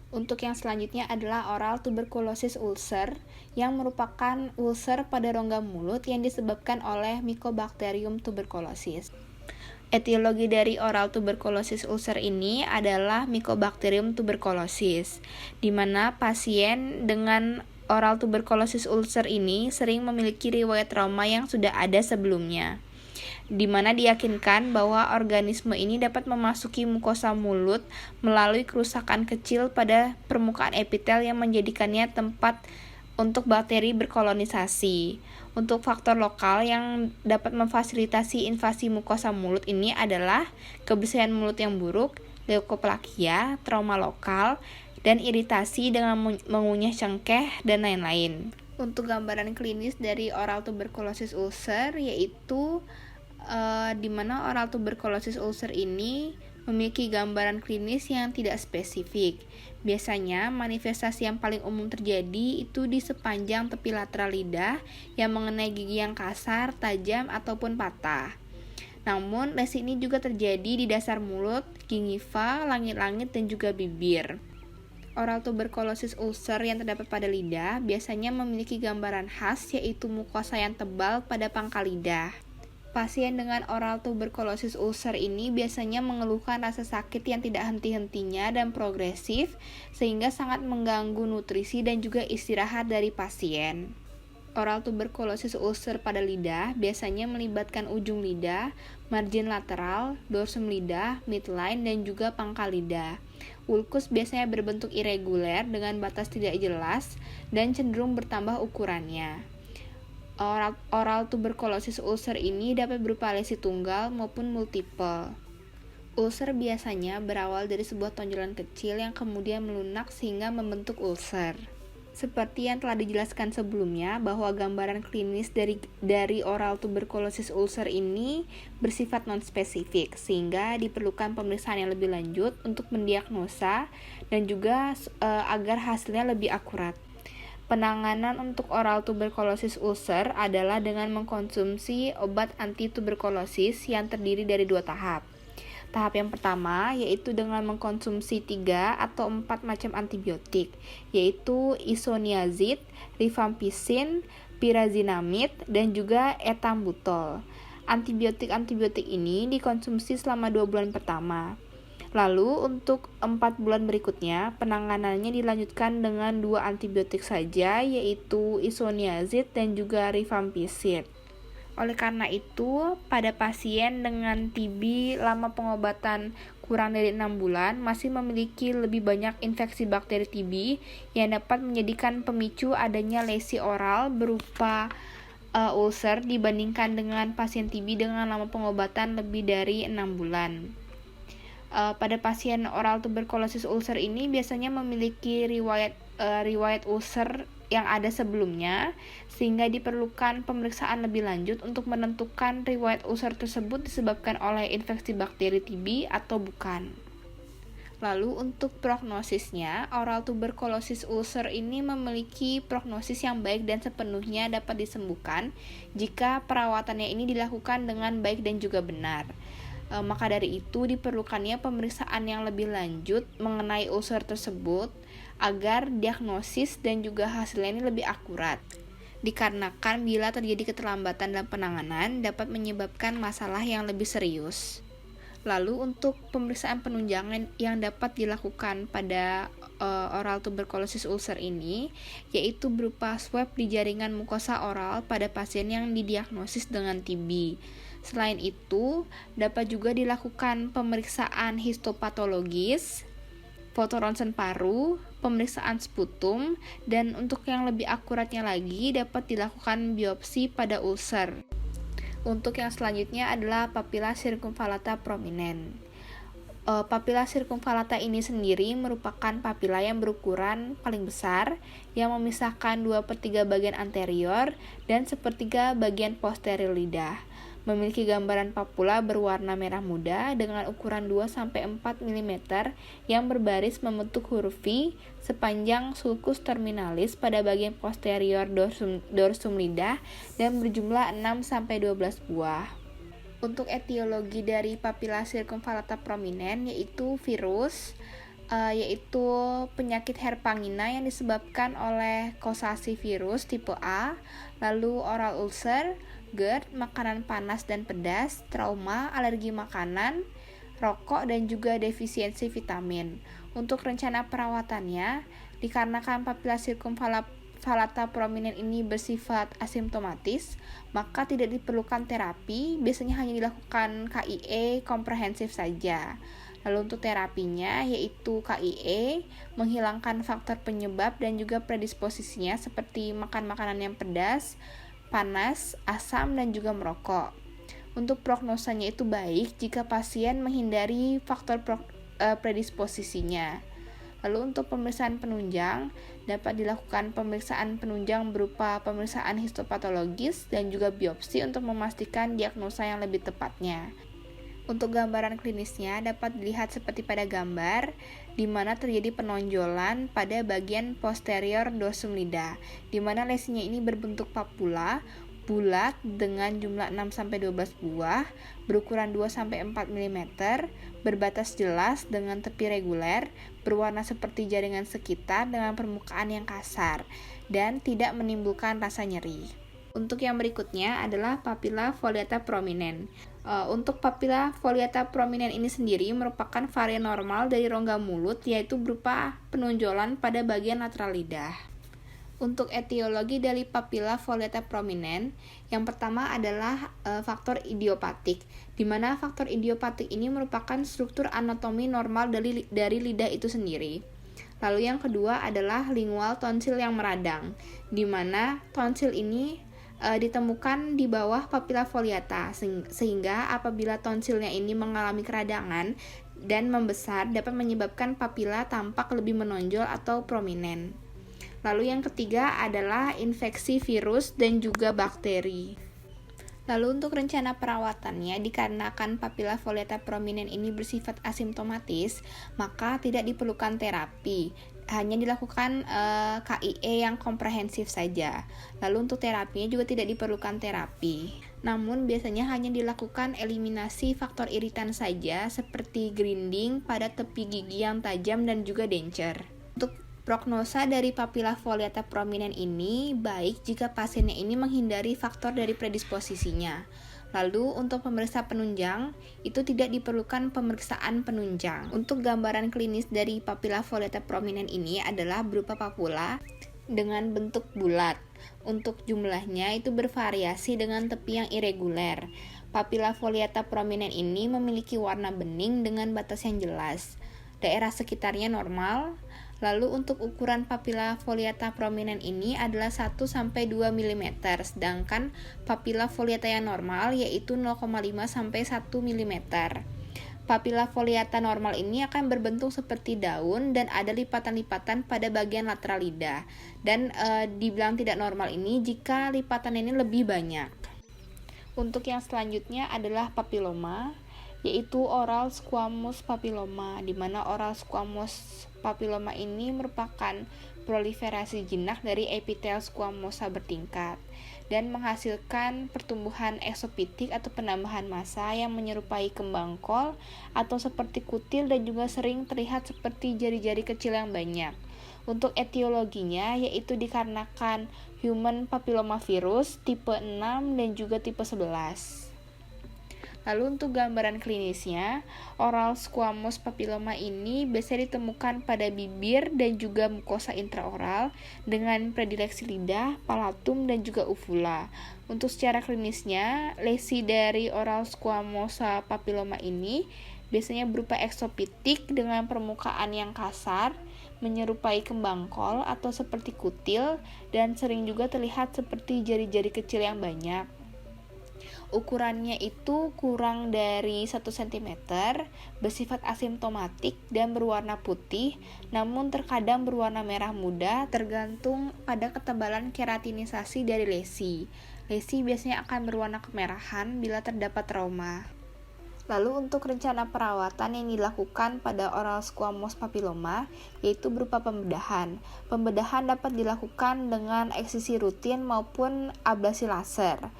Untuk yang selanjutnya adalah oral tuberculosis ulcer, yang merupakan ulcer pada rongga mulut yang disebabkan oleh Mycobacterium tuberculosis. Etiologi dari oral tuberculosis ulcer ini adalah Mycobacterium tuberculosis, di mana pasien dengan oral tuberculosis ulcer ini sering memiliki riwayat trauma yang sudah ada sebelumnya, di mana diyakinkan bahwa organisme ini dapat memasuki mukosa mulut melalui kerusakan kecil pada permukaan epitel yang menjadikannya tempat untuk bakteri berkolonisasi. Untuk faktor lokal yang dapat memfasilitasi invasi mukosa mulut ini adalah kebersihan mulut yang buruk, leukoplakia, trauma lokal, dan iritasi dengan mengunyah cengkeh, dan lain-lain. Untuk gambaran klinis dari oral tuberculosis ulcer yaitu di mana oral tuberculosis ulcer ini memiliki gambaran klinis yang tidak spesifik. Biasanya manifestasi yang paling umum terjadi itu di sepanjang tepi lateral lidah yang mengenai gigi yang kasar, tajam, ataupun patah. Namun lesi ini juga terjadi di dasar mulut, gingiva, langit-langit, dan juga bibir. Oral tuberculosis ulcer yang terdapat pada lidah biasanya memiliki gambaran khas yaitu mukosa yang tebal pada pangkal lidah. Pasien dengan oral tuberculosis ulcer ini biasanya mengeluhkan rasa sakit yang tidak henti-hentinya dan progresif sehingga sangat mengganggu nutrisi dan juga istirahat dari pasien. Oral tuberculosis ulcer pada lidah biasanya melibatkan ujung lidah, margin lateral, dorsum lidah, midline, dan juga pangkal lidah. Ulkus biasanya berbentuk irreguler dengan batas tidak jelas dan cenderung bertambah ukurannya. Oral tuberculosis ulcer ini dapat berupa lesi tunggal maupun multiple. Ulcer biasanya berawal dari sebuah tonjolan kecil yang kemudian melunak sehingga membentuk ulcer. Seperti yang telah dijelaskan sebelumnya bahwa gambaran klinis dari oral tuberculosis ulcer ini bersifat non-spesifik sehingga diperlukan pemeriksaan yang lebih lanjut untuk mendiagnosa dan juga agar hasilnya lebih akurat. Penanganan untuk oral tuberculosis ulcer adalah dengan mengkonsumsi obat anti-tuberkulosis yang terdiri dari 2 tahap. Tahap yang pertama yaitu dengan mengkonsumsi 3 atau 4 macam antibiotik, yaitu isoniazid, rifampicin, pyrazinamide, dan juga ethambutol. Antibiotik-antibiotik ini dikonsumsi selama 2 bulan pertama. Lalu untuk 4 bulan berikutnya, penanganannya dilanjutkan dengan 2 antibiotik saja, yaitu isoniazid dan juga rifampicin. Oleh karena itu, pada pasien dengan TB lama pengobatan kurang dari 6 bulan masih memiliki lebih banyak infeksi bakteri TB yang dapat menjadikan pemicu adanya lesi oral berupa ulcer dibandingkan dengan pasien TB dengan lama pengobatan lebih dari 6 bulan. Pada pasien oral tuberculosis ulcer ini biasanya memiliki riwayat ulcer yang ada sebelumnya, sehingga diperlukan pemeriksaan lebih lanjut untuk menentukan riwayat ulcer tersebut disebabkan oleh infeksi bakteri TB atau bukan. Lalu untuk prognosisnya, oral tuberculosis ulcer ini memiliki prognosis yang baik dan sepenuhnya dapat disembuhkan jika perawatannya ini dilakukan dengan baik dan juga benar. Maka dari itu diperlukannya pemeriksaan yang lebih lanjut mengenai ulcer tersebut agar diagnosis dan juga hasilnya ini lebih akurat. Dikarenakan bila terjadi keterlambatan dalam penanganan dapat menyebabkan masalah yang lebih serius. Lalu untuk pemeriksaan penunjangan yang dapat dilakukan pada oral tuberculosis ulcer ini yaitu berupa swab di jaringan mukosa oral pada pasien yang didiagnosis dengan TB. Selain itu, dapat juga dilakukan pemeriksaan histopatologis, foto ronsen paru, pemeriksaan sputum, dan untuk yang lebih akuratnya lagi dapat dilakukan biopsi pada ulcer. Untuk yang selanjutnya adalah papilla circumvallata prominens. Papilla circumvallata ini sendiri merupakan papilla yang berukuran paling besar yang memisahkan 2/3 bagian anterior dan 1/3 bagian posterior lidah. Memiliki gambaran papula berwarna merah muda dengan ukuran 2-4 mm yang berbaris membentuk huruf V sepanjang sulcus terminalis pada bagian posterior dorsum lidah dan berjumlah 6-12 buah. Untuk etiologi dari papilla circumvallata prominens yaitu virus, yaitu penyakit herpangina yang disebabkan oleh kosasi virus tipe A, lalu oral ulcer, GERD, makanan panas dan pedas, trauma, alergi makanan, rokok, dan juga defisiensi vitamin. Untuk rencana perawatannya, dikarenakan papila sirkumfalata prominens ini bersifat asimptomatis, maka tidak diperlukan terapi, biasanya hanya dilakukan KIE komprehensif saja. Lalu untuk terapinya yaitu KIE, menghilangkan faktor penyebab dan juga predisposisinya seperti makan makanan yang pedas, panas, asam, dan juga merokok. Untuk prognosanya itu baik jika pasien menghindari faktor predisposisinya. Lalu untuk pemeriksaan penunjang, dapat dilakukan pemeriksaan penunjang berupa pemeriksaan histopatologis dan juga biopsi untuk memastikan diagnosa yang lebih tepatnya. Untuk gambaran klinisnya dapat dilihat seperti pada gambar, di mana terjadi penonjolan pada bagian posterior dorsum lidah, di mana lesinya ini berbentuk papula, bulat dengan jumlah 6-12 buah, berukuran 2-4 mm, berbatas jelas dengan tepi reguler, berwarna seperti jaringan sekitar dengan permukaan yang kasar, dan tidak menimbulkan rasa nyeri. Untuk yang berikutnya adalah papila foliata prominens. Untuk papila foliata prominens ini sendiri merupakan varian normal dari rongga mulut, yaitu berupa penonjolan pada bagian lateral lidah. Untuk etiologi dari papila foliata prominens, yang pertama adalah faktor idiopatik, di mana faktor idiopatik ini merupakan struktur anatomi normal dari lidah itu sendiri. Lalu yang kedua adalah lingual tonsil yang meradang, di mana tonsil ini ditemukan di bawah papila foliata, sehingga apabila tonsilnya ini mengalami keradangan dan membesar dapat menyebabkan papila tampak lebih menonjol atau prominens. Lalu yang ketiga adalah infeksi virus dan juga bakteri. Lalu untuk rencana perawatannya, dikarenakan papila foliata prominens ini bersifat asimptomatis, maka tidak diperlukan terapi, hanya dilakukan KIE yang komprehensif saja. Lalu untuk terapinya juga tidak diperlukan terapi, namun biasanya hanya dilakukan eliminasi faktor iritan saja seperti grinding pada tepi gigi yang tajam dan juga denture. Untuk prognosa dari papila foliata prominens ini baik jika pasiennya ini menghindari faktor dari predisposisinya. Lalu untuk pemeriksa penunjang, itu tidak diperlukan pemeriksaan penunjang. Untuk gambaran klinis dari papila foliata prominens ini adalah berupa papula dengan bentuk bulat. Untuk jumlahnya itu bervariasi dengan tepi yang irreguler. Papila foliata prominens ini memiliki warna bening dengan batas yang jelas. Daerah sekitarnya normal. Lalu untuk ukuran papila foliata prominens ini adalah 1-2 mm, sedangkan papila foliata yang normal yaitu 0,5-1 mm. Papila foliata normal ini akan berbentuk seperti daun dan ada lipatan-lipatan pada bagian lateral lidah. Dan dibilang tidak normal ini jika lipatan ini lebih banyak. Untuk yang selanjutnya adalah papiloma, yaitu oral squamous papilloma, di mana oral squamous papilloma ini merupakan proliferasi jinak dari epitel squamosa bertingkat dan menghasilkan pertumbuhan eksopitik atau penambahan massa yang menyerupai kembang kol atau seperti kutil dan juga sering terlihat seperti jari-jari kecil yang banyak. Untuk etiologinya yaitu dikarenakan human papillomavirus tipe 6 dan juga tipe 11. Lalu untuk gambaran klinisnya, oral squamous papilloma ini biasanya ditemukan pada bibir dan juga mukosa intraoral dengan predileksi lidah, palatum, dan juga uvula. Untuk secara klinisnya, lesi dari oral squamosa papilloma ini biasanya berupa eksopitik dengan permukaan yang kasar, menyerupai kembang kol atau seperti kutil, dan sering juga terlihat seperti jari-jari kecil yang banyak. Ukurannya itu kurang dari 1 cm, bersifat asimptomatik dan berwarna putih, namun terkadang berwarna merah muda tergantung pada ketebalan keratinisasi dari lesi. Lesi biasanya akan berwarna kemerahan bila terdapat trauma. Lalu untuk rencana perawatan yang dilakukan pada oral squamous papilloma yaitu berupa pembedahan. Pembedahan dapat dilakukan dengan eksisi rutin maupun ablasi laser.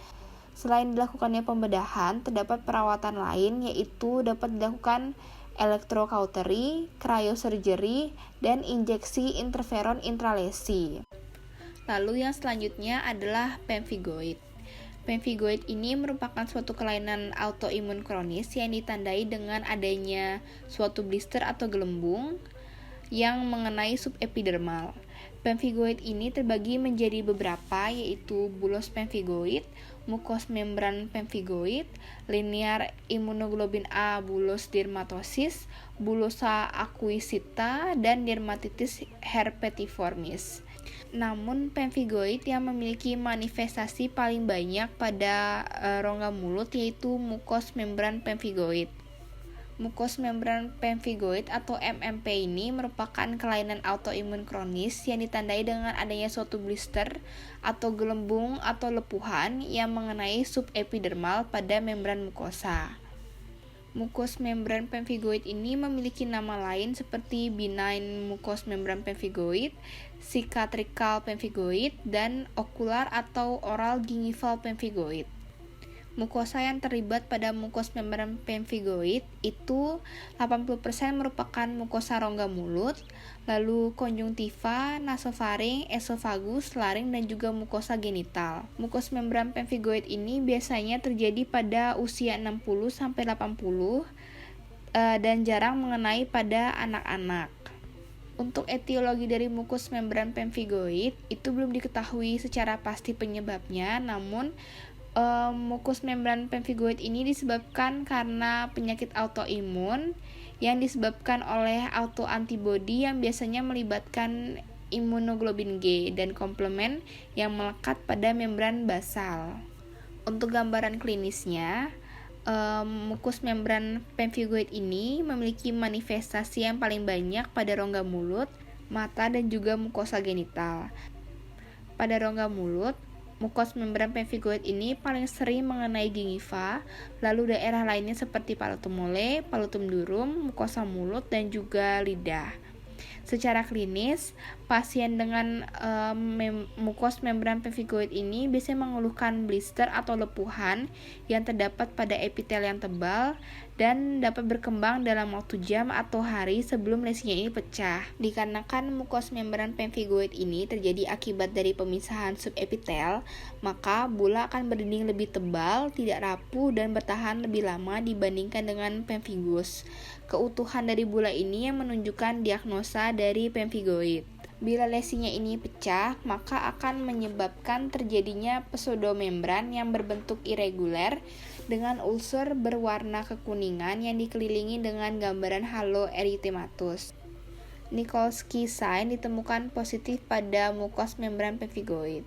Selain dilakukannya pembedahan, terdapat perawatan lain yaitu dapat dilakukan electrocautery, cryosurgery, dan injeksi interferon intralesi. Lalu yang selanjutnya adalah pemphigoid. Pemphigoid ini merupakan suatu kelainan autoimun kronis yang ditandai dengan adanya suatu blister atau gelembung yang mengenai subepidermal. Pemphigoid ini terbagi menjadi beberapa, yaitu bulos pemphigoid, mukos membran pemphigoid, linear immunoglobulin A bulos dermatosis, bulosa acquisita, dan dermatitis herpetiformis. Namun pemphigoid yang memiliki manifestasi paling banyak pada rongga mulut yaitu mukos membran pemphigoid. Mukos membran pemphigoid atau MMP ini merupakan kelainan autoimun kronis yang ditandai dengan adanya suatu blister atau gelembung atau lepuhan yang mengenai subepidermal pada membran mukosa. Mukos membran pemphigoid ini memiliki nama lain seperti benign mukos membran pemphigoid, cicatricial pemphigoid, dan ocular atau oral gingival pemphigoid. Mukosa yang terlibat pada mukos membran pemphigoid itu 80% merupakan mukosa rongga mulut, lalu konjungtiva, nasofaring, esofagus, laring, dan juga mukosa genital. Mukos membran pemphigoid ini biasanya terjadi pada usia 60-80 dan jarang mengenai pada anak-anak. Untuk etiologi dari mukos membran pemphigoid itu belum diketahui secara pasti penyebabnya, namun mukus membran pemphigoid ini disebabkan karena penyakit autoimun yang disebabkan oleh autoantibodi yang biasanya melibatkan immunoglobulin G dan komplement yang melekat pada membran basal. Untuk gambaran klinisnya, mukus membran pemphigoid ini memiliki manifestasi yang paling banyak pada rongga mulut, mata, dan juga mukosa genital. Pada rongga mulut, mukos membran pemphigoid ini paling sering mengenai gingiva, lalu daerah lainnya seperti palutum mole, palutum durum, mukosa mulut, dan juga lidah. Secara klinis, pasien dengan mukos membran pemphigoid ini biasanya mengeluhkan blister atau lepuhan yang terdapat pada epitel yang tebal dan dapat berkembang dalam waktu jam atau hari sebelum lesinya ini pecah. Dikarenakan mukos membran pemphigoid ini terjadi akibat dari pemisahan subepitel, maka bula akan berdinding lebih tebal, tidak rapuh, dan bertahan lebih lama dibandingkan dengan pemphigus. Keutuhan dari bula ini yang menunjukkan diagnosa dari pemphigoid. Bila lesinya ini pecah, maka akan menyebabkan terjadinya pseudomembran yang berbentuk irregular dengan ulcer berwarna kekuningan yang dikelilingi dengan gambaran halo erythematus. Nikolsky sign ditemukan positif pada mukos membran pemphigoid.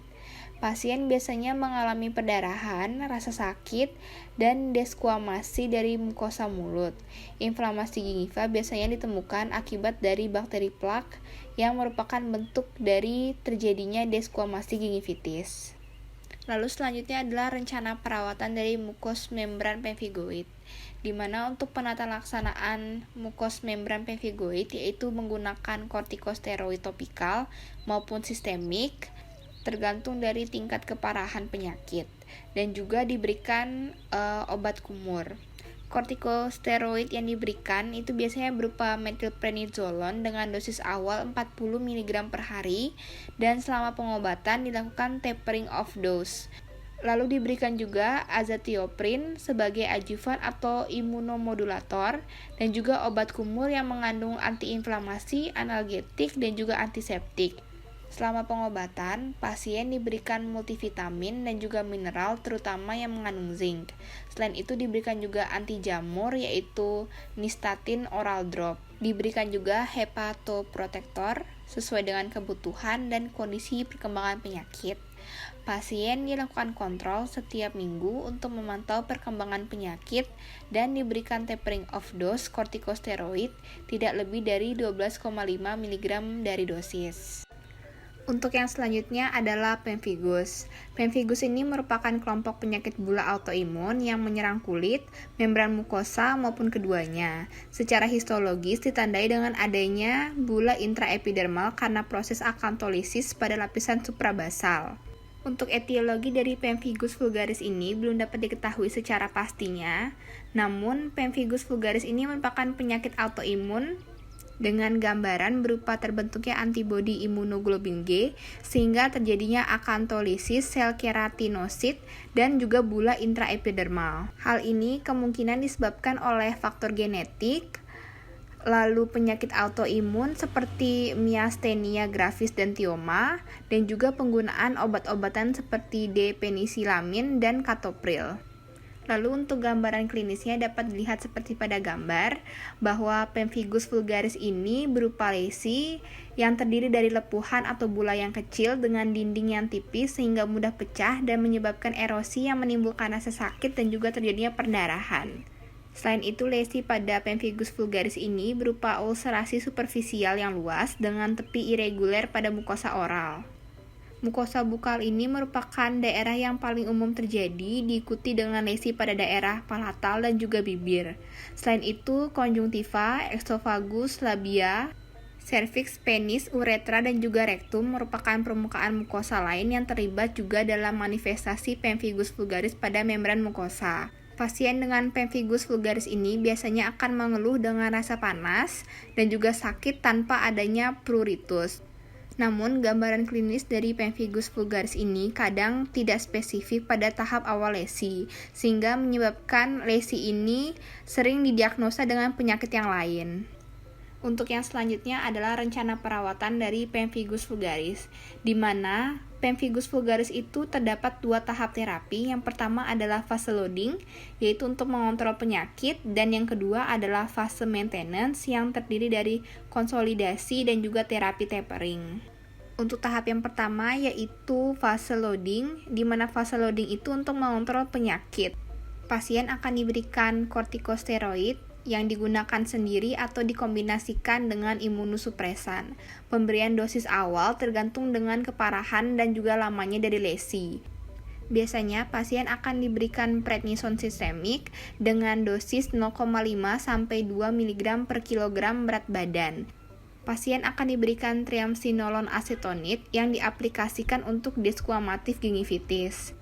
Pasien biasanya mengalami perdarahan, rasa sakit, dan desquamasi dari mukosa mulut. Inflamasi gingiva biasanya ditemukan akibat dari bakteri plak yang merupakan bentuk dari terjadinya desquamasi gingivitis. Lalu selanjutnya adalah rencana perawatan dari mukos membran pemphigoid, di mana untuk penata laksanaan mukos membran pemphigoid yaitu menggunakan kortikosteroid topikal maupun sistemik, tergantung dari tingkat keparahan penyakit, dan juga diberikan obat kumur. Kortikosteroid yang diberikan itu biasanya berupa metilprednisolon dengan dosis awal 40 mg per hari, dan selama pengobatan dilakukan tapering of dose. Lalu diberikan juga azathioprine sebagai adjuvan atau imunomodulator, dan juga obat kumur yang mengandung antiinflamasi, analgetik, dan juga antiseptik. Selama pengobatan, pasien diberikan multivitamin dan juga mineral terutama yang mengandung zinc. Selain itu diberikan juga anti jamur yaitu nystatin oral drop. Diberikan juga hepatoprotektor sesuai dengan kebutuhan dan kondisi perkembangan penyakit. Pasien dilakukan kontrol setiap minggu untuk memantau perkembangan penyakit dan diberikan tapering of dose kortikosteroid tidak lebih dari 12,5 mg dari dosis. Untuk yang selanjutnya adalah pemphigus. Pemphigus ini merupakan kelompok penyakit bula autoimun yang menyerang kulit, membran mukosa maupun keduanya. Secara histologis ditandai dengan adanya bula intraepidermal karena proses akantholisis pada lapisan suprabasal. Untuk etiologi dari pemphigus vulgaris ini belum dapat diketahui secara pastinya, namun pemphigus vulgaris ini merupakan penyakit autoimun dengan gambaran berupa terbentuknya antibodi imunoglobulin G sehingga terjadinya akantolisis sel keratinosit dan juga bula intraepidermal. Hal ini kemungkinan disebabkan oleh faktor genetik, lalu penyakit autoimun seperti miastenia gravis dan tioma, dan juga penggunaan obat-obatan seperti D-penisilamin dan katopril. Lalu untuk gambaran klinisnya dapat dilihat seperti pada gambar bahwa pemphigus vulgaris ini berupa lesi yang terdiri dari lepuhan atau bula yang kecil dengan dinding yang tipis sehingga mudah pecah dan menyebabkan erosi yang menimbulkan rasa sakit dan juga terjadinya perdarahan. Selain itu, lesi pada pemphigus vulgaris ini berupa ulserasi superfisial yang luas dengan tepi irreguler pada mukosa oral. Mukosa bukal ini merupakan daerah yang paling umum terjadi, diikuti dengan lesi pada daerah palatal dan juga bibir. Selain itu, konjungtiva, esophagus, labia, cervix, penis, uretra, dan juga rektum merupakan permukaan mukosa lain yang terlibat juga dalam manifestasi pemphigus vulgaris pada membran mukosa. Pasien dengan pemphigus vulgaris ini biasanya akan mengeluh dengan rasa panas dan juga sakit tanpa adanya pruritus. Namun, gambaran klinis dari pemphigus vulgaris ini kadang tidak spesifik pada tahap awal lesi, sehingga menyebabkan lesi ini sering didiagnosa dengan penyakit yang lain. Untuk yang selanjutnya adalah rencana perawatan dari pemphigus vulgaris, di mana pemphigus vulgaris itu terdapat 2 tahap terapi. Yang pertama adalah fase loading, yaitu untuk mengontrol penyakit, dan yang kedua adalah fase maintenance yang terdiri dari konsolidasi dan juga terapi tapering. Untuk tahap yang pertama yaitu fase loading, di mana fase loading itu untuk mengontrol penyakit. Pasien akan diberikan kortikosteroid yang digunakan sendiri atau dikombinasikan dengan imunosupresan. Pemberian dosis awal tergantung dengan keparahan dan juga lamanya dari lesi. Biasanya pasien akan diberikan prednison sistemik dengan dosis 0,5 sampai 2 mg per kilogram berat badan. Pasien akan diberikan triamcinolone acetonide yang diaplikasikan untuk desquamatif gingivitis.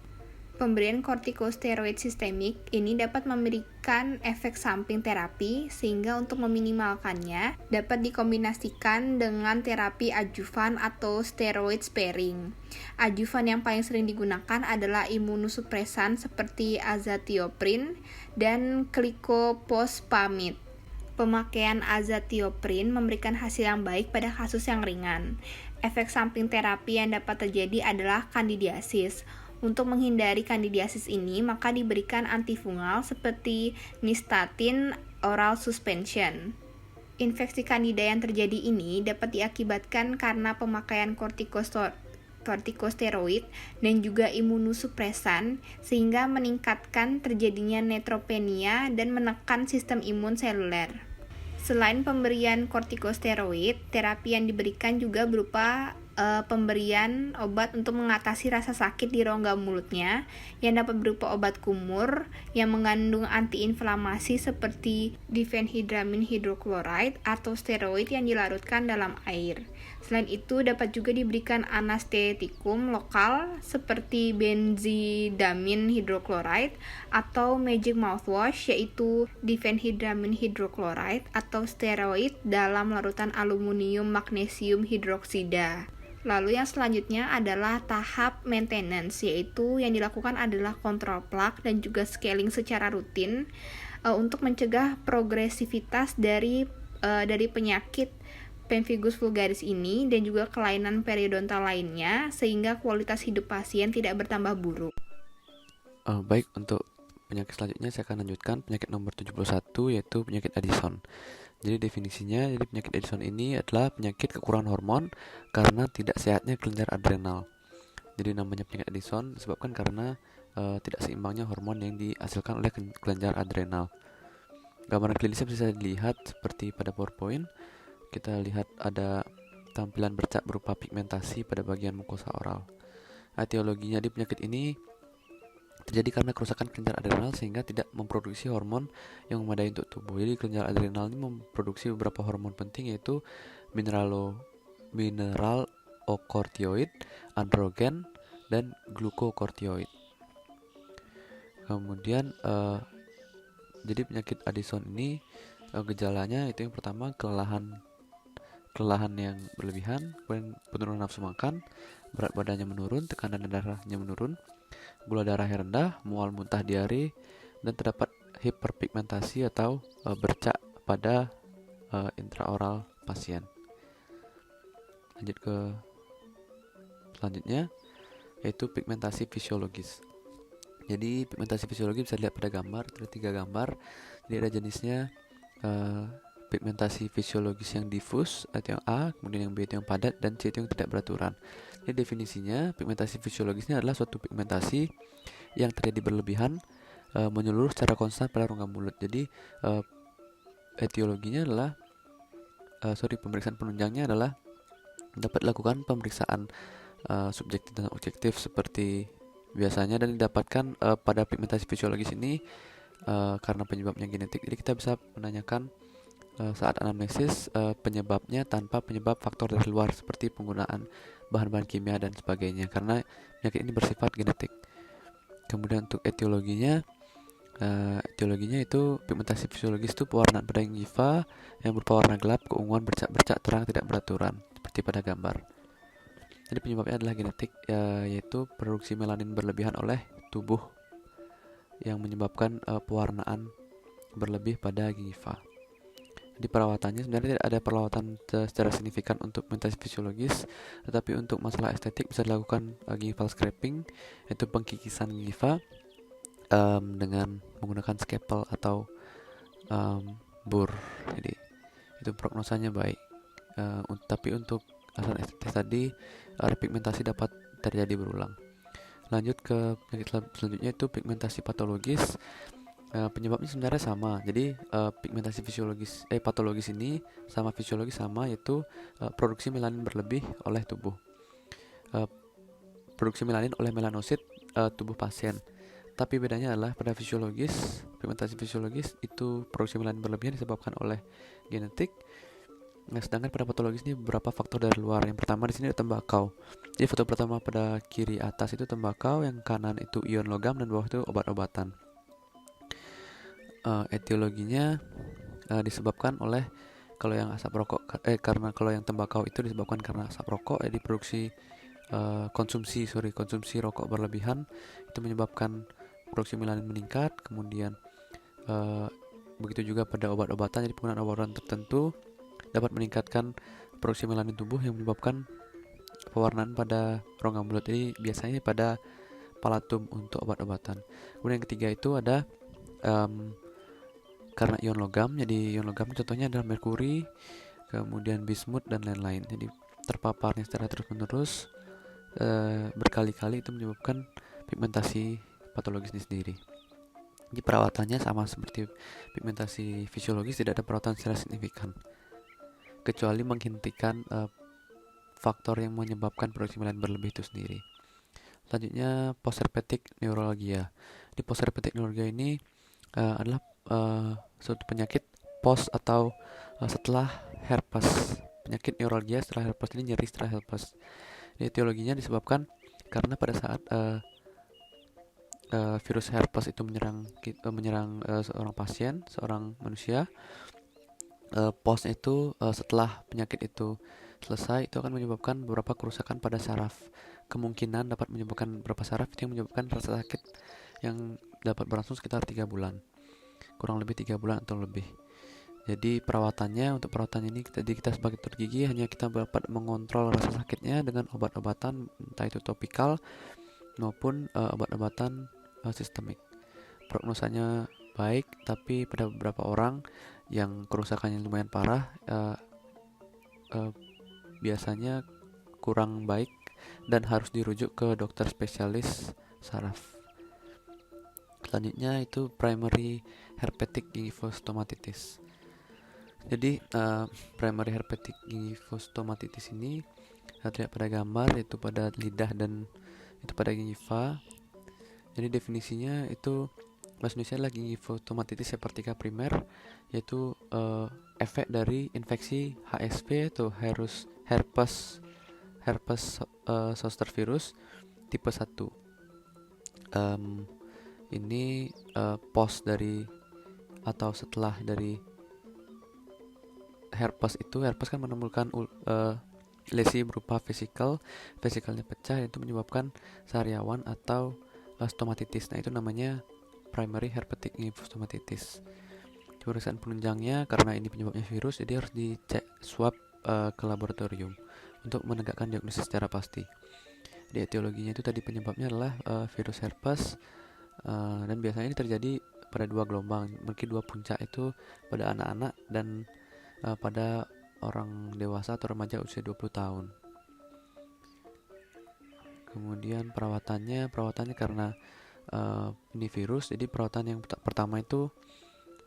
Pemberian kortikosteroid sistemik ini dapat memberikan efek samping terapi, sehingga untuk meminimalkannya dapat dikombinasikan dengan terapi adjuvan atau steroid sparing. Adjuvan yang paling sering digunakan adalah imunosupresan seperti azathioprin dan glycophosphamide. Pemakaian azathioprin memberikan hasil yang baik pada kasus yang ringan. Efek samping terapi yang dapat terjadi adalah kandidiasis. Untuk menghindari kandidiasis ini, maka diberikan antifungal seperti nystatin oral suspension. Infeksi kandida yang terjadi ini dapat diakibatkan karena pemakaian kortikosteroid dan juga imunosupresan, sehingga meningkatkan terjadinya neutropenia dan menekan sistem imun seluler. Selain pemberian kortikosteroid, terapi yang diberikan juga berupa pemberian obat untuk mengatasi rasa sakit di rongga mulutnya, yang dapat berupa obat kumur yang mengandung antiinflamasi seperti diphenhydramin hidrochloride atau steroid yang dilarutkan dalam air. Selain itu, dapat juga diberikan anestetikum lokal seperti benzidamin hidrochloride atau magic mouthwash, yaitu diphenhydramin hidrochloride atau steroid dalam larutan aluminium magnesium hidroksida. Lalu yang selanjutnya adalah tahap maintenance, yaitu yang dilakukan adalah kontrol plak dan juga scaling secara rutin untuk mencegah progresivitas dari penyakit pemphigus vulgaris ini dan juga kelainan periodontal lainnya, sehingga kualitas hidup pasien tidak bertambah buruk. Baik, untuk penyakit selanjutnya saya akan lanjutkan penyakit nomor 71, yaitu penyakit Addison. Jadi definisinya, penyakit Addison ini adalah penyakit kekurangan hormon karena tidak sehatnya kelenjar adrenal. Jadi namanya penyakit Addison disebabkan karena tidak seimbangnya hormon yang dihasilkan oleh kelenjar adrenal. Gambaran klinisnya bisa dilihat seperti pada PowerPoint. Kita lihat ada tampilan bercak berupa pigmentasi pada bagian mukosa oral. Etiologinya di penyakit ini terjadi karena kerusakan kelenjar adrenal sehingga tidak memproduksi hormon yang memadai untuk tubuh. Jadi kelenjar adrenal ini memproduksi beberapa hormon penting, yaitu mineralocorticoid, androgen, dan glukokortikoid. Kemudian jadi penyakit Addison ini gejalanya itu yang pertama kelelahan yang berlebihan, kemudian penurunan nafsu makan, berat badannya menurun, tekanan darahnya menurun, gula darahnya rendah, mual, muntah, diare, dan terdapat hiperpigmentasi atau bercak pada intraoral pasien. Lanjut ke selanjutnya, yaitu pigmentasi fisiologis. Jadi pigmentasi fisiologis bisa dilihat pada gambar, ada 3 gambar. Jadi ada jenisnya pigmentasi fisiologis yang difus atau yang A, kemudian yang B itu yang padat, dan C itu yang tidak beraturan. Jadi definisinya, pigmentasi fisiologisnya adalah suatu pigmentasi yang terjadi berlebihan menyeluruh secara konstan pada rongga mulut. Jadi etiologinya adalah pemeriksaan penunjangnya adalah dapat dilakukan pemeriksaan subjektif dan objektif seperti biasanya, dan didapatkan pada pigmentasi fisiologis ini karena penyebabnya genetik. Jadi kita bisa menanyakan saat anamnesis penyebabnya tanpa penyebab faktor dari luar seperti penggunaan bahan-bahan kimia dan sebagainya, karena penyakit ini bersifat genetik. Kemudian untuk etiologinya itu pigmentasi fisiologis itu pewarnaan pada gingiva yang berupa warna gelap, keunguan, bercak-bercak terang tidak beraturan seperti pada gambar. Jadi penyebabnya adalah genetik, yaitu produksi melanin berlebihan oleh tubuh yang menyebabkan pewarnaan berlebih pada gingiva. Di perawatannya sebenarnya tidak ada perawatan secara signifikan untuk pigmentasi fisiologis, tetapi untuk masalah estetik bisa dilakukan gingival scraping, yaitu pengkikisan gingiva dengan menggunakan scalpel atau bur. Jadi itu prognosanya baik. Tapi untuk alasan estetis tadi, repigmentasi dapat terjadi berulang. Lanjut ke penyakit selanjutnya, itu pigmentasi patologis. Penyebabnya sebenarnya sama. Jadi pigmentasi patologis ini sama fisiologis sama, yaitu produksi melanin berlebih oleh tubuh. Produksi melanin oleh melanosit tubuh pasien. Tapi bedanya adalah pada pigmentasi fisiologis itu produksi melanin berlebihan disebabkan oleh genetik. Nah, sedangkan pada patologis ini beberapa faktor dari luar. Yang pertama di sini ada tembakau. Jadi foto pertama pada kiri atas itu tembakau, yang kanan itu ion logam, dan bawah itu obat-obatan. Etiologinya disebabkan oleh karena kalau yang tembakau itu disebabkan karena asap rokok, diproduksi konsumsi rokok berlebihan itu menyebabkan produksi melanin meningkat. Kemudian begitu juga pada obat-obatan, jadi penggunaan obat-obatan tertentu dapat meningkatkan produksi melanin tubuh yang menyebabkan pewarnaan pada rongga mulut. Jadi biasanya pada palatum untuk obat-obatan. Kemudian yang ketiga itu ada karena ion logam. Jadi ion logam contohnya adalah merkuri, kemudian bismut, dan lain-lain. Jadi terpaparnya secara terus-menerus berkali-kali itu menyebabkan pigmentasi patologis ini sendiri. Jadi perawatannya sama seperti pigmentasi fisiologis, tidak ada perawatan secara signifikan kecuali menghentikan faktor yang menyebabkan produksi melanin berlebih itu sendiri. Selanjutnya postherpetic neuralgia. Di postherpetic neuralgia ini adalah suatu penyakit post atau setelah herpes. Penyakit neuralgia setelah herpes, ini nyeri setelah herpes. Etiologinya disebabkan karena pada saat virus herpes itu menyerang seorang pasien, seorang manusia, post itu setelah penyakit itu selesai, itu akan menyebabkan beberapa kerusakan pada saraf. Kemungkinan dapat menyebabkan beberapa saraf yang menyebabkan rasa sakit yang dapat berlangsung sekitar 3 bulan. Kurang lebih 3 bulan atau lebih. Jadi untuk perawatan ini kita sebagai dokter gigi hanya kita dapat mengontrol rasa sakitnya dengan obat-obatan, entah itu topikal maupun obat-obatan sistemik. Prognosanya baik, tapi pada beberapa orang yang kerusakannya lumayan parah biasanya kurang baik dan harus dirujuk ke dokter spesialis saraf. Selanjutnya itu primary herpetic gingivostomatitis. Jadi primary herpetic gingivostomatitis ini terlihat pada gambar, yaitu pada lidah dan itu pada gingiva. Jadi definisinya itu bahasa Indonesia adalah gingivostomatitis separtika primer, yaitu efek dari infeksi HSV atau herpes zoster virus tipe 1. Ini post dari atau setelah dari herpes kan menimbulkan lesi berupa vesikelnya pecah, itu menyebabkan sariawan atau stomatitis. Nah, itu namanya primary herpetic stomatitis. Pemeriksaan penunjangnya, karena ini penyebabnya virus, jadi harus dicek swab ke laboratorium untuk menegakkan diagnosis secara pasti. Di etiologinya itu tadi penyebabnya adalah virus herpes, dan biasanya ini terjadi pada 2 gelombang, mungkin 2 puncak, itu pada anak-anak dan pada orang dewasa atau remaja usia 20 tahun. Kemudian perawatannya karena ini virus, jadi perawatan yang pertama itu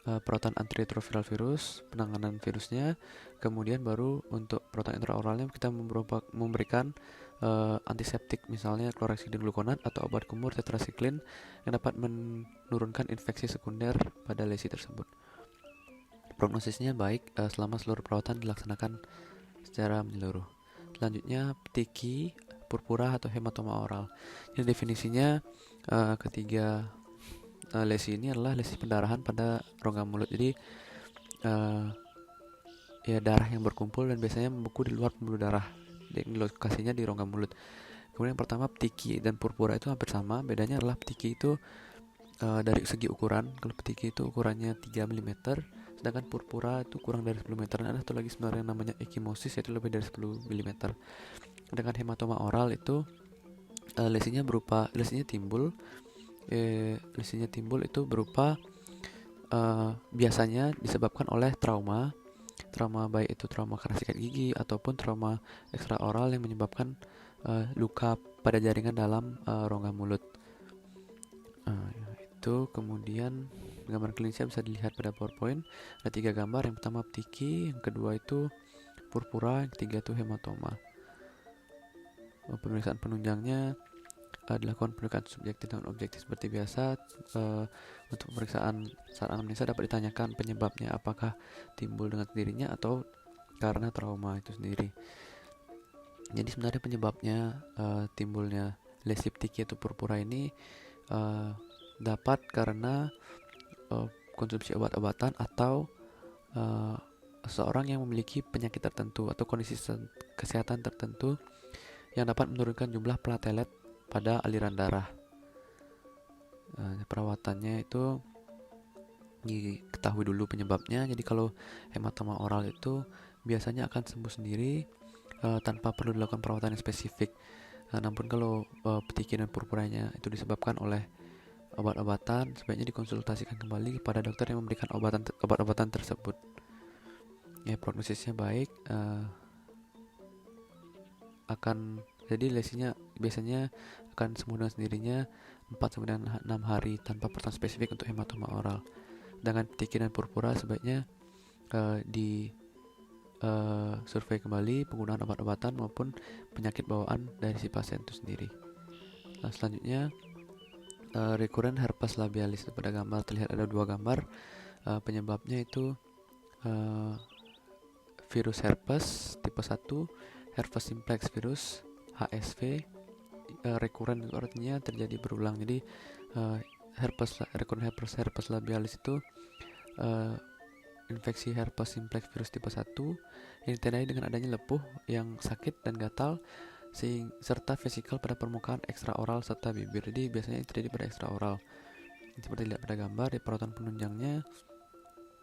perawatan antiretroviral virus, penanganan virusnya. Kemudian baru untuk perawatan intraoralnya kita memberikan antiseptik, misalnya klorexidin glukonat atau obat kumur tetrasiklin yang dapat menurunkan infeksi sekunder pada lesi tersebut. Prognosisnya baik selama seluruh perawatan dilaksanakan secara menyeluruh. Selanjutnya ptiki, purpura atau hematoma oral. Jadi definisinya ketiga lesi ini adalah lesi pendarahan pada rongga mulut. Jadi ya darah yang berkumpul dan biasanya membeku di luar pembuluh darah. Lokasinya di rongga mulut. Kemudian yang pertama ptiki dan purpura itu hampir sama. Bedanya adalah ptiki itu dari segi ukuran. Kalau ptiki itu ukurannya 3 mm, sedangkan purpura itu kurang dari 10 meter. Ada satu lagi sebenarnya namanya ekimosis, yaitu lebih dari 10 mm. Dengan hematoma oral itu lesinya timbul itu berupa biasanya disebabkan oleh trauma baik itu trauma karena sikat gigi ataupun trauma ekstraoral yang menyebabkan luka pada jaringan dalam rongga mulut. Itu kemudian gambar klinisnya bisa dilihat pada PowerPoint. Ada 3 gambar. Yang pertama ptiki, yang kedua itu purpura, yang ketiga itu hematoma. Pemeriksaan penunjangnya dilakukan pendekatan subjektif dan objektif seperti biasa. Untuk pemeriksaan saat anamnesa dapat ditanyakan penyebabnya, apakah timbul dengan sendirinya atau karena trauma itu sendiri. Jadi sebenarnya penyebabnya timbulnya lesi ptiki atau purpura ini dapat karena konsumsi obat-obatan atau seseorang yang memiliki penyakit tertentu atau kondisi kesehatan tertentu yang dapat menurunkan jumlah platelet pada aliran darah. Perawatannya itu diketahui dulu penyebabnya. Jadi kalau hematoma oral itu biasanya akan sembuh sendiri tanpa perlu dilakukan perawatan yang spesifik. Namun kalau ptiki dan purpuranya itu disebabkan oleh obat-obatan, sebaiknya dikonsultasikan kembali kepada dokter yang memberikan obat-obatan tersebut. Ya, prognosisnya baik. Jadi lesinya biasanya akan sembuh dengan sendirinya 4-6 hari tanpa perawatan spesifik untuk hematoma oral. Dengan ptiki dan purpura sebaiknya survei kembali penggunaan obat-obatan maupun penyakit bawaan dari si pasien itu sendiri. Selanjutnya recurrent herpes labialis. Pada gambar terlihat ada 2 gambar. Penyebabnya itu virus herpes tipe 1, herpes simplex virus HSV. Recurrent itu artinya terjadi berulang. Jadi recurrent herpes labialis itu infeksi herpes simplex virus tipe 1 yang ditandai dengan adanya lepuh yang sakit dan gatal serta vesikel pada permukaan ekstraoral serta bibir. Jadi biasanya terjadi pada ekstraoral. Seperti dilihat pada gambar, di perawatan penunjangnya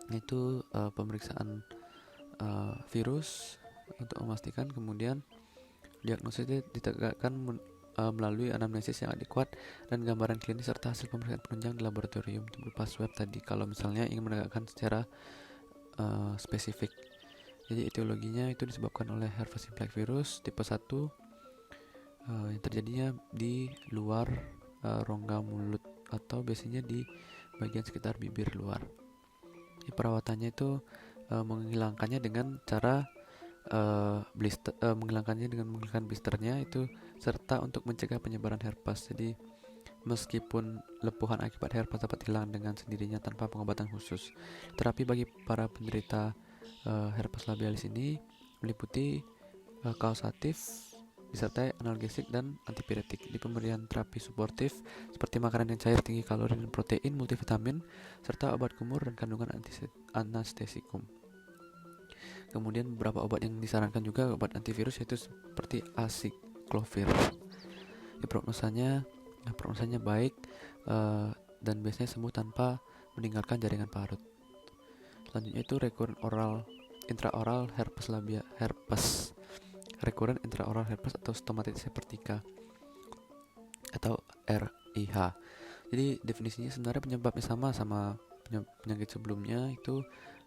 itu pemeriksaan virus untuk memastikan, kemudian diagnosis ditegakkan melalui anamnesis yang adekuat dan gambaran klinis serta hasil pemeriksaan penunjang di laboratorium berupa swab tadi kalau misalnya ingin menegakkan secara spesifik. Jadi etiologinya itu disebabkan oleh herpes simplex virus tipe 1 yang terjadinya di luar rongga mulut atau biasanya di bagian sekitar bibir luar. Jadi perawatannya itu menghilangkannya dengan cara menghilangkan blisternya itu serta untuk mencegah penyebaran herpes. Jadi meskipun lepuhan akibat herpes dapat hilang dengan sendirinya tanpa pengobatan khusus, terapi bagi para penderita herpes labialis ini meliputi kausatif disertai analgesik dan antipiretik. Di pemberian terapi suportif seperti makanan yang cair tinggi kalori dan protein, multivitamin, serta obat kumur dan kandungan anestesikum. Kemudian beberapa obat yang disarankan juga obat antivirus yaitu seperti aciclovir. Prognosanya baik dan biasanya sembuh tanpa meninggalkan jaringan parut. Selanjutnya itu recurrent intraoral herpes recurrent intraoral herpes atau stomatitis septica atau RIH. Jadi definisinya sebenarnya penyebabnya sama penyakit sebelumnya, itu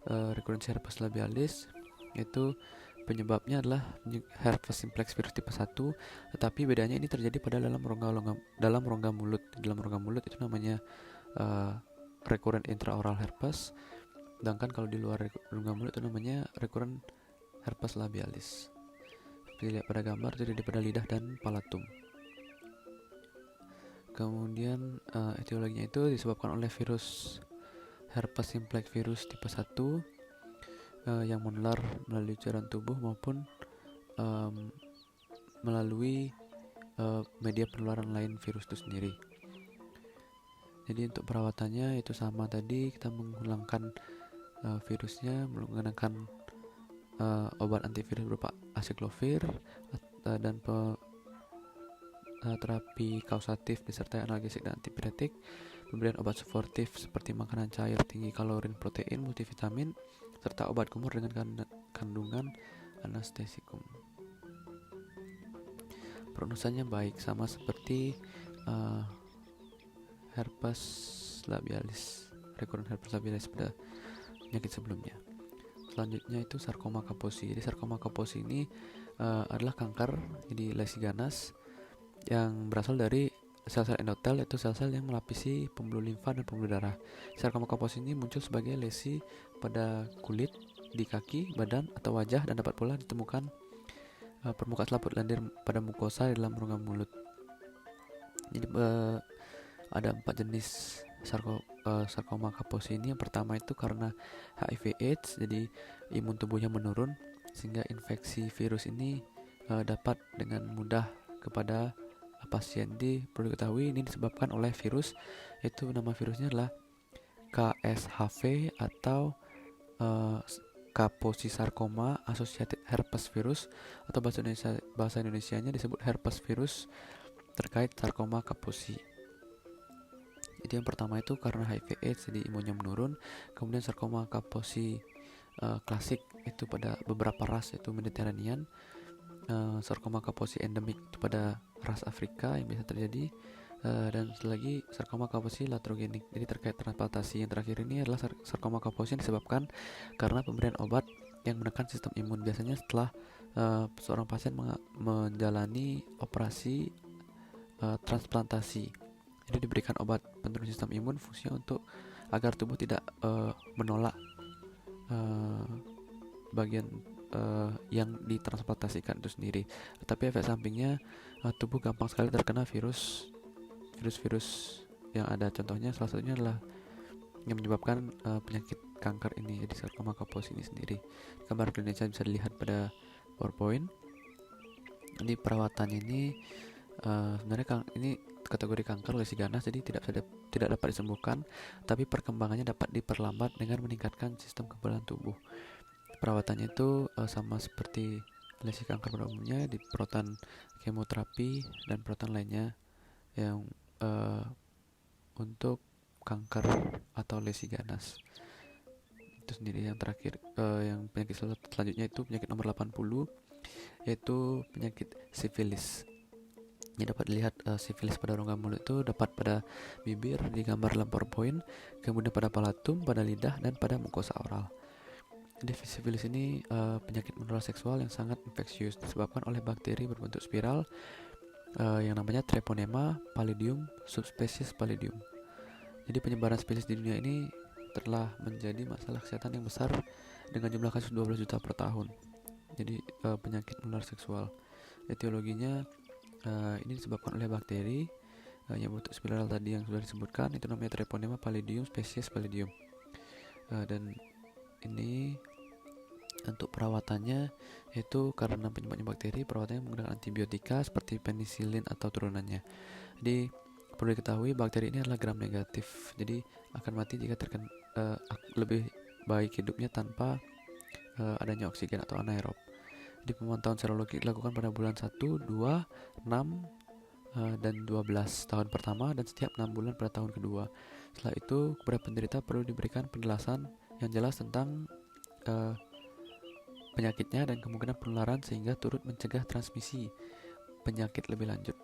recurrent herpes labialis, yaitu penyebabnya adalah herpes simplex virus tipe 1, tetapi bedanya ini terjadi pada dalam rongga mulut. Dalam rongga mulut itu namanya recurrent intraoral herpes, sedangkan kalau di luar rongga mulut itu namanya recurrent herpes labialis. Seperti dilihat pada gambar, terjadi pada lidah dan palatum. Kemudian etiologinya itu disebabkan oleh virus herpes simplex virus tipe 1 yang menular melalui cairan tubuh maupun melalui media penularan lain virus itu sendiri. Jadi untuk perawatannya itu sama tadi, kita menghilangkan virusnya menggunakan obat antivirus berupa aciclovir dan terapi kausatif disertai analgesik dan antipiretik, pemberian obat suportif seperti makanan cair tinggi kalori, protein, multivitamin, serta obat kumur dengan kandungan anestesikum. Prognosanya baik, sama seperti herpes labialis, recurrent herpes labialis pada penyakit sebelumnya. Selanjutnya itu sarkoma kaposi. Jadi sarkoma kaposi ini adalah kanker, jadi lesi ganas yang berasal dari sel-sel endotel, yaitu sel-sel yang melapisi pembuluh limfa dan pembuluh darah. Sarkoma kaposi ini muncul sebagai lesi pada kulit, di kaki, badan, atau wajah, dan dapat pula ditemukan permukaan selaput lendir pada mukosa di dalam rongga mulut. Jadi ada 4 jenis sarkoma kaposi ini. Yang pertama itu karena HIV/AIDS, jadi imun tubuhnya menurun sehingga infeksi virus ini dapat dengan mudah kepada pasien. Perlu diketahui ini disebabkan oleh virus, yaitu nama virusnya adalah KSHV atau Kaposi-sarcoma associated herpes virus, atau bahasa Indonesianya disebut herpes virus terkait sarkoma kaposi. Jadi yang pertama itu karena HIV/AIDS, jadi imunnya menurun. Kemudian sarkoma kaposi klasik itu pada beberapa ras, yaitu Mediterranean. Sarkoma kaposi endemik itu pada ras Afrika yang biasa terjadi, dan lagi sarkoma kaposi latrogenik. Jadi terkait transplantasi yang terakhir ini adalah sarkoma kaposi yang disebabkan karena pemberian obat yang menekan sistem imun, biasanya setelah seorang pasien menjalani operasi transplantasi. Jadi diberikan obat penurun sistem imun, fungsinya untuk agar tubuh tidak menolak bagian yang ditransplantasikan itu sendiri. Tapi efek sampingnya tubuh gampang sekali terkena virus yang ada. Contohnya salah satunya adalah yang menyebabkan penyakit kanker ini, jadi sarkoma kaposi ini sendiri. Gambar klinisnya bisa dilihat pada PowerPoint. Ini perawatan ini sebenarnya ini kategori kanker lesi ganas, jadi tidak dapat disembuhkan, tapi perkembangannya dapat diperlambat dengan meningkatkan sistem kekebalan tubuh. Perawatannya itu sama seperti lesi kanker pada umumnya, di perawatan kemoterapi dan perawatan lainnya yang untuk kanker atau lesi ganas itu sendiri. Yang terakhir yang penyakit selanjutnya itu penyakit nomor 80, yaitu penyakit sifilis. Ini dapat dilihat sifilis pada rongga mulut itu dapat pada bibir di gambar dalam PowerPoint, kemudian pada palatum, pada lidah, dan pada mukosa oral. Jadi sifilis ini penyakit menular seksual yang sangat infeksius, disebabkan oleh bakteri berbentuk spiral yang namanya Treponema pallidum subspesies pallidum. Jadi penyebaran sifilis di dunia ini telah menjadi masalah kesehatan yang besar dengan jumlah kasus 12 juta per tahun. Jadi penyakit menular seksual, etiologinya ini disebabkan oleh bakteri yang bentuk spiral tadi yang sudah disebutkan, itu namanya Treponema pallidum spesies pallidum. Dan ini Untuk perawatannya yaitu karena penyebabnya bakteri, perawatannya menggunakan antibiotika seperti penisilin atau turunannya. Jadi perlu diketahui bakteri ini adalah gram negatif, jadi akan mati jika lebih baik hidupnya tanpa adanya oksigen atau anaerob. Di pemantauan serologi dilakukan pada bulan 1, 2, 6, dan 12 tahun pertama dan setiap 6 bulan pada tahun kedua. Setelah itu, kepada penderita perlu diberikan penjelasan yang jelas tentang penyakitnya dan kemungkinan penularan sehingga turut mencegah transmisi penyakit lebih lanjut.